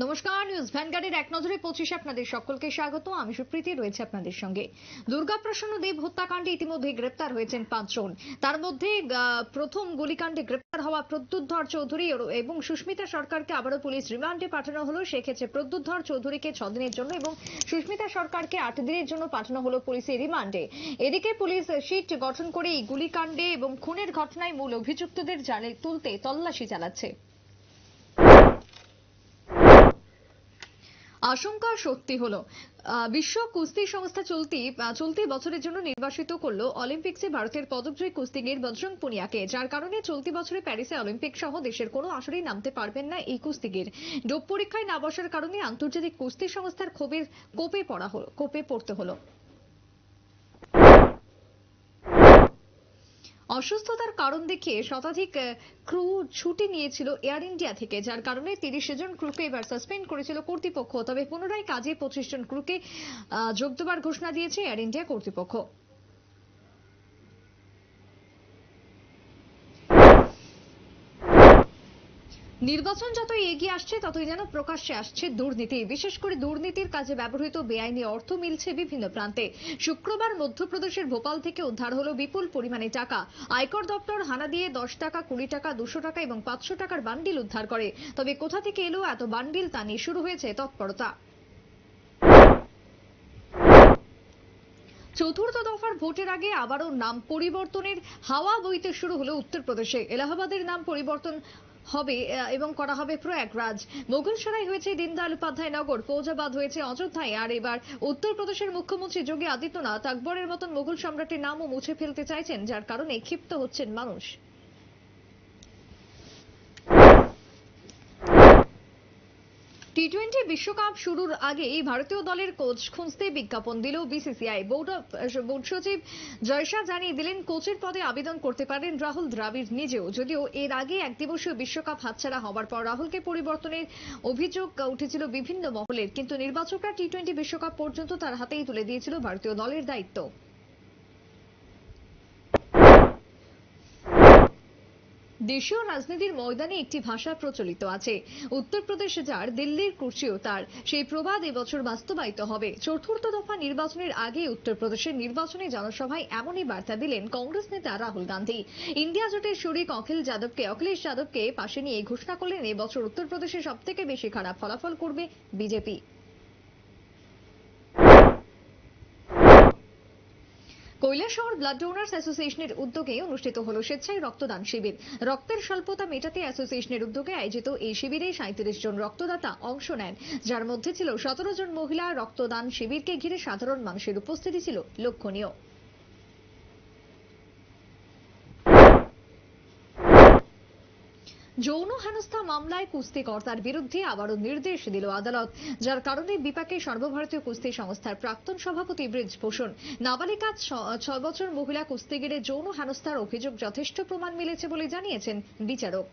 নমস্কার, নিউজ ভ্যানগার্ডের এক নজরে 25 আপনাদের সকলকে স্বাগত। আমি সুপ্রীতি রয়েছে আপনাদের সঙ্গে। দুর্গাপ্রসন্ন দেব হত্যাকাণ্ডে ইতিমধ্যে গ্রেপ্তার হয়েছেন 5 জন। তার মধ্যে প্রথম গুলিকাণ্ডে গ্রেপ্তার হওয়া প্রদ্যুৎ ধর চৌধুরী এবং সুস্মিতা সরকারকে আবারও পুলিশ রিমান্ডে পাঠানো হলো। সেক্ষেত্রে প্রদ্যুৎ ধর চৌধুরীকে 6 দিনের জন্য এবং সুস্মিতা সরকারকে 8 দিনের জন্য পাঠানো হলো পুলিশের রিমান্ডে। এদিকে পুলিশ সিট গঠন করে এই গুলিকাণ্ডে এবং খুনের ঘটনায় মূল অভিযুক্তদের জালে তুলতে তল্লাশি চালাচ্ছে। আশঙ্কা সত্যি হলো। বিশ্ব কুস্তি সংস্থা চলতি বছরের জন্য নির্বাচিত করলো অলিম্পিক্সে ভারতের পদকজয়ী কুস্তিগির বজরং পুনিয়াকে, যার কারণে চলতি বছরে প্যারিসে অলিম্পিক সহ দেশের কোনো আসরেই নামতে পারবেন না এই কুস্তিগির। ডোপ পরীক্ষায় না বসার কারণে আন্তর্জাতিক কুস্তি সংস্থার কোপে পড়তে হলো। অসুস্থতার কারণ দেখিয়ে শতাধিক ক্রু ছুটি নিয়েছিল এয়ার ইন্ডিয়া থেকে, যার কারণে 30 জন ক্রুকে এবার সাসপেন্ড করেছিল কর্তৃপক্ষ। তবে পুনরায় কাজে 25 জন ক্রুকে যোগ দেওয়ার ঘোষণা দিয়েছে এয়ার ইন্ডিয়া কর্তৃপক্ষ। নির্বাচন যতই এগিয়ে আসছে ততই যেন প্রকাশ্যে আসছে দুর্নীতি। বিশেষ করে দুর্নীতির কাজে ব্যবহৃত বেআইনি অর্থ মিলছে বিভিন্ন প্রান্তে। শুক্রবার মধ্যপ্রদেশের ভোপাল থেকে উদ্ধার হলো বিপুল পরিমাণে টাকা। আয়কর দপ্তর হানা দিয়ে 10 টাকা, 20 টাকা, 200 টাকা এবং 500 টাকার বান্ডিল উদ্ধার করে। তবে কোথা থেকে এলো এত বান্ডিল তা নিয়ে শুরু হয়েছে তৎপরতা। চতুর্থ দফার ভোটের আগে আবারও নাম পরিবর্তনের হাওয়া বইতে শুরু হলো উত্তরপ্রদেশে। এলাহাবাদের নাম পরিবর্তন হবে এবং করা হবে প্রয়াগরাজ। মোগলসরাই হয়েছে দীনদয়াল উপাধ্যায় নগর, ফৌজাবাদ হয়েছে অযোধ্যায়। আর এবার উত্তরপ্রদেশের মুখ্যমন্ত্রী যোগী আদিত্যনাথ আকবরের মতন মুঘল সম্রাটের নামও মুছে ফেলতে চাইছেন, যার কারণে ক্ষিপ্ত হচ্ছেন মানুষ। টি-20 বিশ্বকাপ শুরুর আগেই ভারতীয় দলের কোচ খুঁজতে বিজ্ঞাপন দিল বিসিসিআই। বোর্ড সচিব জয়শাহ জানিয়ে দিলেন, কোচের পদে আবেদন করতে পারেন রাহুল দ্রাবিড় নিজেও। যদিও এর আগে একদিবসীয় বিশ্বকাপ হাতছাড়া হওয়ার পর রাহুলকে পরিবর্তনের অভিযোগ উঠেছিল বিভিন্ন মহলের, কিন্তু নির্বাচকরা টি-20 বিশ্বকাপ পর্যন্ত তার হাতেই তুলে দিয়েছিল ভারতীয় দলের দায়িত্ব। দেশীয় রাজনীতির ময়দানে একটি ভাষা প্রচলিত আছে, উত্তরপ্রদেশ যার দিল্লির কুর্সিও তার। সেই প্রবাদ এবছর বাস্তবায়িত হবে। চতুর্থ দফা নির্বাচনের আগে উত্তরপ্রদেশের নির্বাচনী জনসভায় এমনই বার্তা দিলেন কংগ্রেস নেতা রাহুল গান্ধী। ইন্ডিয়া জোটের শরিক অখিলেশ যাদবকে পাশে নিয়ে ঘোষণা করলেন, এবছর উত্তরপ্রদেশে সব থেকে বেশি খারাপ ফলাফল করবে বিজেপি। কৈলাসহর ব্লাড ডোনার্স অ্যাসোসিয়েশনের উদ্যোগে অনুষ্ঠিত হলো স্বেচ্ছায় রক্তদান শিবির। রক্তের স্বল্পতা মেটাতে অ্যাসোসিয়েশনের উদ্যোগে আয়োজিত এই শিবিরে 37 জন রক্তদাতা অংশ নেন, যার মধ্যে ছিল 17 জন মহিলা। রক্তদান শিবিরকে ঘিরে সাধারণ মানুষের উপস্থিতি ছিল লক্ষণীয়। যৌন হেনস্থা মামলায় কুস্তি কর্তার বিরুদ্ধে আবারও নির্দেশ দিল আদালত, যার কারণে বিপাকে সর্বভারতীয় কুস্তি সংস্থার প্রাক্তন সভাপতি ব্রিজভূষণ। নাবালিকা 6 বছর মহিলা কুস্তিগিরের যৌন হেনস্থার অভিযোগ যথেষ্ট প্রমাণ মিলেছে বলে জানিয়েছেন বিচারক।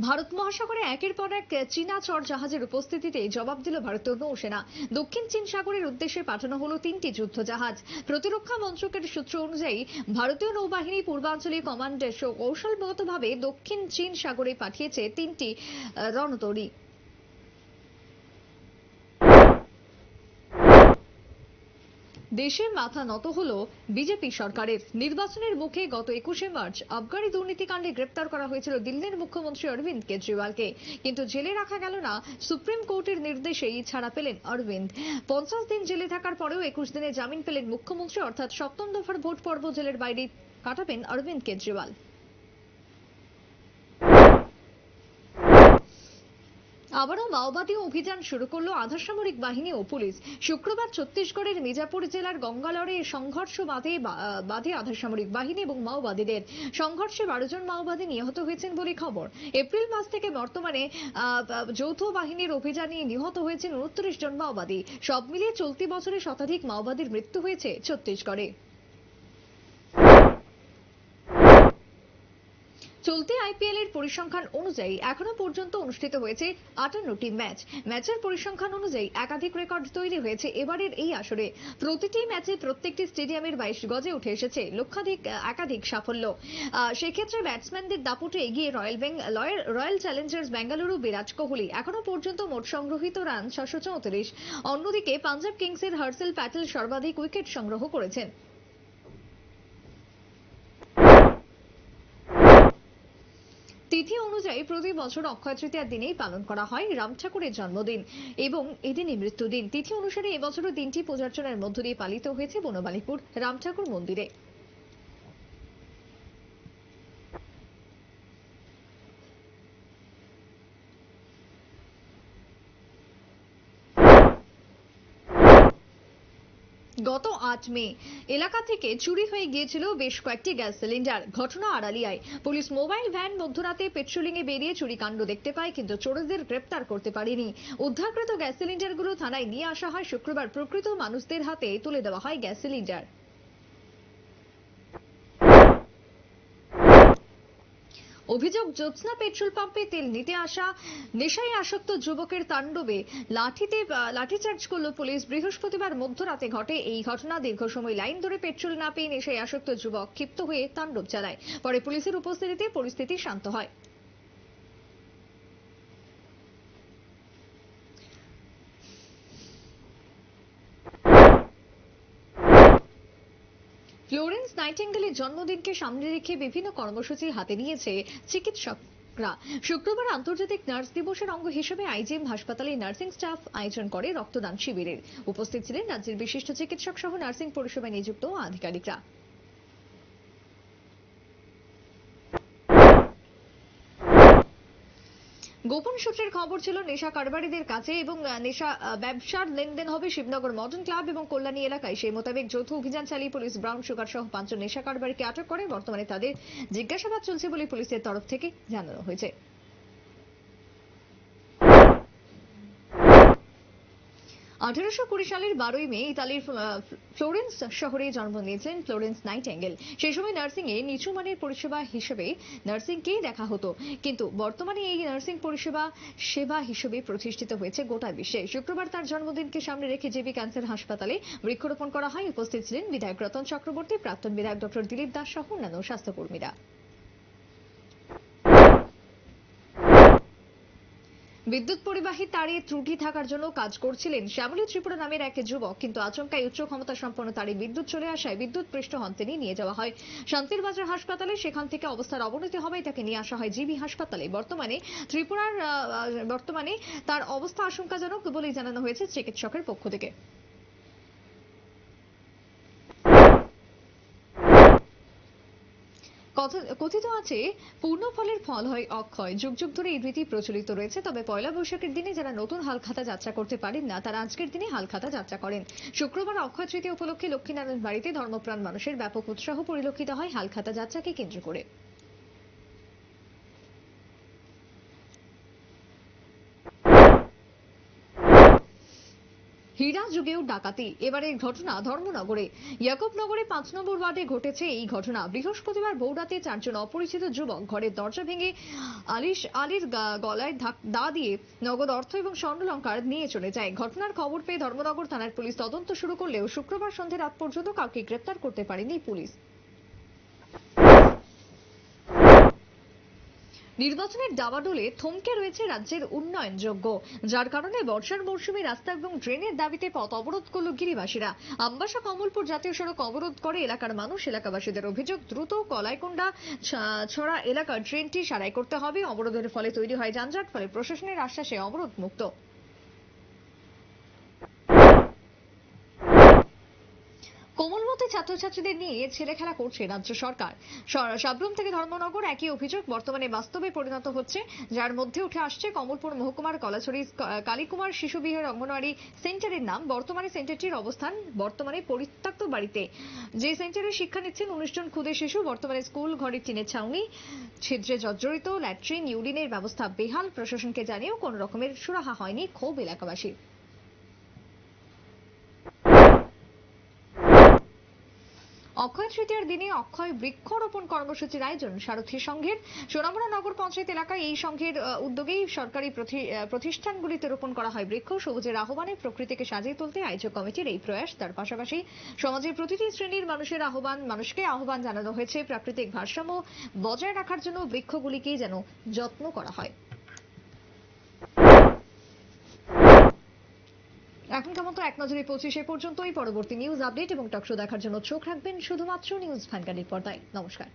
ভারত মহাসাগরে একের পর এক চীনা চর জাহাজের উপস্থিতিতে জবাব দিল ভারতীয় নৌসেনা। দক্ষিণ চীন সাগরের উদ্দেশ্যে পাঠানো হলো 3টি যুদ্ধ জাহাজ। প্রতিরক্ষা মন্ত্রকের সূত্র অনুযায়ী ভারতীয় নৌবাহিনী পূর্বাঞ্চলীয় কমান্ড কৌশলগতভাবে দক্ষিণ চীন সাগরে পাঠিয়েছে 3টি রণতরী। দেশের মাথা নত হলো বিজেপি সরকারের। নির্বাচনের মুখে গত 21শে মার্চ আবগারি দুর্নীতিকাণ্ডে গ্রেপ্তার করা হয়েছিল দিল্লির মুখ্যমন্ত্রী অরবিন্দ কেজরিওয়ালকে, কিন্তু জেলে রাখা গেল না। সুপ্রিম কোর্টের নির্দেশেই ছাড়া পেলেন অরবিন্দ। 50 দিন জেলে থাকার পরেও 21 দিনে জামিন পেলেন মুখ্যমন্ত্রী। অর্থাৎ সপ্তম দফার ভোট পর্ব জেলের বাইরে কাটাবেন অরবিন্দ কেজরিওয়াল। আবারও মাওবাদী অভিযান শুরু করলো আধাসামরিক বাহিনী ও পুলিশ। শুক্রবার ছত্তিশগড়ের মির্জাপুর জেলার গঙ্গালরে সংঘর্ষ বাধে আধাসামরিক বাহিনী এবং মাওবাদীদের। সংঘর্ষে 12 জন মাওবাদী নিহত হয়েছেন বলে খবর। এপ্রিল মাস থেকে বর্তমানে যৌথ বাহিনীর অভিযানে নিহত হয়েছেন 29 জন মাওবাদী। সব মিলিয়ে চলতি বছরে শতাধিক মাওবাদীর মৃত্যু হয়েছে ছত্তিশগড়ে। চলতি আইপিএল এর পরিসংখ্যান অনুযায়ী এখনো পর্যন্ত অনুষ্ঠিত হয়েছে 58টি ম্যাচ। ম্যাচের পরিসংখ্যান অনুযায়ী একাধিক রেকর্ড তৈরি হয়েছে এবারের এই আসরে। প্রতিটি ম্যাচে প্রত্যেকটি স্টেডিয়ামের 22 গজে উঠে এসেছে একাধিক সাফল্য। সেক্ষেত্রে ব্যাটসম্যানদের দাপটে এগিয়ে রয়্যাল চ্যালেঞ্জার্স বেঙ্গালুরু বিরাট কোহলি এখনো পর্যন্ত মোট সংগ্রহিত রান 634। অন্যদিকে পাঞ্জাব কিংসের হর্ষল প্যাটেল সর্বাধিক উইকেট সংগ্রহ করেছেন। তিথি অনুযায়ী প্রতি বছর অক্ষয় তৃতীয়ার দিনেই পালন করা হয় রাম ঠাকুরের জন্মদিন এবং এদিনই মৃত্যুদিন। তিথি অনুসারে এবছরও দিনটি পূজার্চনার মধ্য দিয়ে পালিত হয়েছে বনমালীপুর রাম ঠাকুর মন্দিরে। গত 8 মে এলাকা থেকে চুরি হয়ে গিয়েছিল বেশ কয়েকটি গ্যাস সিলিন্ডার। ঘটনা আড়ালিয়ায়। পুলিশ মোবাইল ভ্যান মধ্যরাতে পেট্রোলিং এ বেরিয়ে চুরিকাণ্ড দেখতে পায়, কিন্তু চোরদের গ্রেপ্তার করতে পারেনি। উদ্ধারকৃত গ্যাস সিলিন্ডারগুলো থানায় নিয়ে আসা হয়। শুক্রবার প্রকৃত মানুষদের হাতে তুলে দেওয়া হয় গ্যাস সিলিন্ডার। অভিযোগ, জ্যোৎস্না পেট্রোল পাম্পে তেল নিতে আসা নেশায় আসক্ত যুবকের তাণ্ডবে লাঠিচার্জ করল পুলিশ। বৃহস্পতিবার মধ্যরাতে ঘটে এই ঘটনা। দীর্ঘ সময় লাইন ধরে পেট্রোল না পেয়ে নেশায় আসক্ত যুবক ক্ষিপ্ত হয়ে তাণ্ডব চালায়। পরে পুলিশের উপস্থিতিতে পরিস্থিতি শান্ত হয়। ফ্লোরেন্স নাইটিঙ্গেলের জন্মদিনকে সামনে রেখে বিভিন্ন কর্মসূচি হাতে নিয়েছে চিকিৎসকরা। শুক্রবার আন্তর্জাতিক নার্স দিবসের অঙ্গ হিসেবে আইজিএম হাসপাতালে নার্সিং স্টাফ আয়োজন করে রক্তদান শিবিরের। উপস্থিত ছিলেন রাজ্যের বিশিষ্ট চিকিৎসক সহ নার্সিং পরিষেবায় নিযুক্ত আধিকারিকরা। গোপন সূত্রের খবর ছিল নেশা কারবারিদের কাছে এবং নেশা ব্যবসার লেনদেন হবে শিবনগর মডার্ন ক্লাব এবং কল্যাণী এলাকায়। সেই মোতাবেক যৌথ অভিযান চালিয়ে পুলিশ ব্রাউন সুগার সহ 5 জন নেশা কারবারিকে আটক করে। বর্তমানে তাদের জিজ্ঞাসাবাদ চলছে বলে পুলিশের তরফ থেকে জানানো হয়েছে। 1820 সালের 12ই মে ইতালির ফ্লোরেন্স শহরে জন্ম নিয়েছিলেন ফ্লোরেন্স নাইটিঙ্গেল। সেই সময় নার্সিং এ নিচু মানের পরিষেবা হিসেবে নার্সিংকেই দেখা হতো, কিন্তু বর্তমানে এই নার্সিং পরিষেবা সেবা হিসেবে প্রতিষ্ঠিত হয়েছে গোটা বিশ্বে। শুক্রবার তার জন্মদিনকে সামনে রেখে জেবি ক্যান্সার হাসপাতালে বৃক্ষরোপণ করা হয়। উপস্থিত ছিলেন বিধায়ক রতন চক্রবর্তী, প্রাক্তন বিধায়ক ডক্টর দিলীপ দাস সহ অন্যান্য স্বাস্থ্যকর্মীরা। বিদ্যুৎ পরিবাহী তারে ত্রুটি থাকার জন্য কাজ করছিলেন শ্যামলী ত্রিপুরা নামের এক যুবক, কিন্তু আচমকাই উচ্চ ক্ষমতা সম্পন্ন তারে বিদ্যুৎ চলে আসায় বিদ্যুৎ পৃষ্ঠ হন তিনি। নিয়ে যাওয়া হয় শান্তির বাজার হাসপাতালে। সেখান থেকে অবস্থার অবনতি হওয়ায় তাকে নিয়ে আসা হয় জিবি হাসপাতালে। বর্তমানে তার অবস্থা আশঙ্কাজনক বলেই জানানো হয়েছে চিকিৎসকের পক্ষ থেকে। কথিত আছে পূর্ণ ফলের ফল হয় অক্ষয়। যুগ যুগ ধরে এই রীতি প্রচলিত রয়েছে। তবে পয়লা বৈশাখের দিনে যারা নতুন হালখাতা যাত্রা করতে পারেন না, তারা আজকের দিনে হালখাতা যাত্রা করেন। শুক্রবার অক্ষয় তৃতীয়া উপলক্ষে লক্ষ্মীনারায়ণ বাড়িতে ধর্মপ্রাণ মানুষের ব্যাপক উৎসাহ পরিলক্ষিত হয় হালখাতা যাত্রাকে কেন্দ্র করে। হীরা যুগেও ডাকাতি, এবারের ঘটনা ধর্মনগরে। ইয়াকুবনগরে 5 নম্বর ওয়ার্ডে ঘটেছে এই ঘটনা। বৃহস্পতিবার ভোররাতে 4 জন অপরিচিত যুবক ঘরের দরজা ভেঙে আলীর গলায় দা দিয়ে নগদ অর্থ এবং স্বর্ণালংকার নিয়ে চলে যায়। ঘটনার খবর পেয়ে ধর্মনগর থানার পুলিশ তদন্ত শুরু করলেও শুক্রবার সন্ধ্যে রাত পর্যন্ত কাউকে গ্রেপ্তার করতে পারেনি পুলিশ। নির্বাচনের দাবানলে থমকে রয়েছে রাজ্যের উন্নয়নযোগ্য, যার কারণে বর্ষার মৌসুমে রাস্তা এবং ড্রেনের দাবিতে পথ অবরোধ করল গিরিবাসীরা। আমবাসা কমলপুর জাতীয় সড়ক অবরোধ করে এলাকার মানুষ। এলাকাবাসীদের অভিযোগ, দ্রুত কলাইকোন্ডা ছড়া এলাকার ড্রেনটি সারাই করতে হবে। অবরোধের ফলে তৈরি হয় যানজট, ফলে প্রশাসনের আশ্বাসে অবরোধ মুক্ত। কোমলমতি ছাত্রছাত্রীদের নিয়ে ছেলে খেলা করছে রাজ্য সরকার। সাবরুম থেকে ধর্মনগর একই অভিযোগ বর্তমানে বাস্তবে পরিণত হচ্ছে, যার মধ্যে উঠে আসছে কমলপুর মহকুমার কলাছড়ি কালীকুমার শিশু বিহার অঙ্গনওয়াড়ি সেন্টারের নাম। বর্তমানে সেন্টারটির অবস্থান পরিত্যক্ত বাড়িতে। যে সেন্টারে শিক্ষা নিচ্ছেন 19 জন ক্ষুদে শিশু। বর্তমানে স্কুল ঘরের টিনের ছাউনি ছিদ্রে জর্জরিত, ল্যাট্রিন ইউরিনের ব্যবস্থা বেহাল। প্রশাসনকে জানিয়েও কোন রকমের সুরাহা হয়নি, ক্ষোভ এলাকাবাসীর। অক্ষয় তৃতীয়ার দিনে অক্ষয় বৃক্ষরোপণ কর্মসূচির আয়োজন সারথী সংঘের। সোনামুড়া নগর পঞ্চায়েত এলাকায় এই সংঘের উদ্যোগেই সরকারি প্রতিষ্ঠানগুলিতে রোপণ করা হয় বৃক্ষ। সবুজের আহ্বানে প্রকৃতিকে সাজিয়ে তুলতে আয়োজক কমিটির এই প্রয়াস। তার পাশাপাশি সমাজের প্রতিটি শ্রেণীর মানুষকে আহ্বান জানানো হয়েছে প্রাকৃতিক ভারসাম্য বজায় রাখার জন্য বৃক্ষগুলিকে যেন যত্ন করা হয়। এখনকার মতো এক নজরে 25 পর্যন্তই। পরবর্তী নিউজ আপডেট এবং টকশো দেখার জন্য চোখ রাখবেন শুধুমাত্র নিউজ ভ্যানগাড়ির পর্দায়। নমস্কার।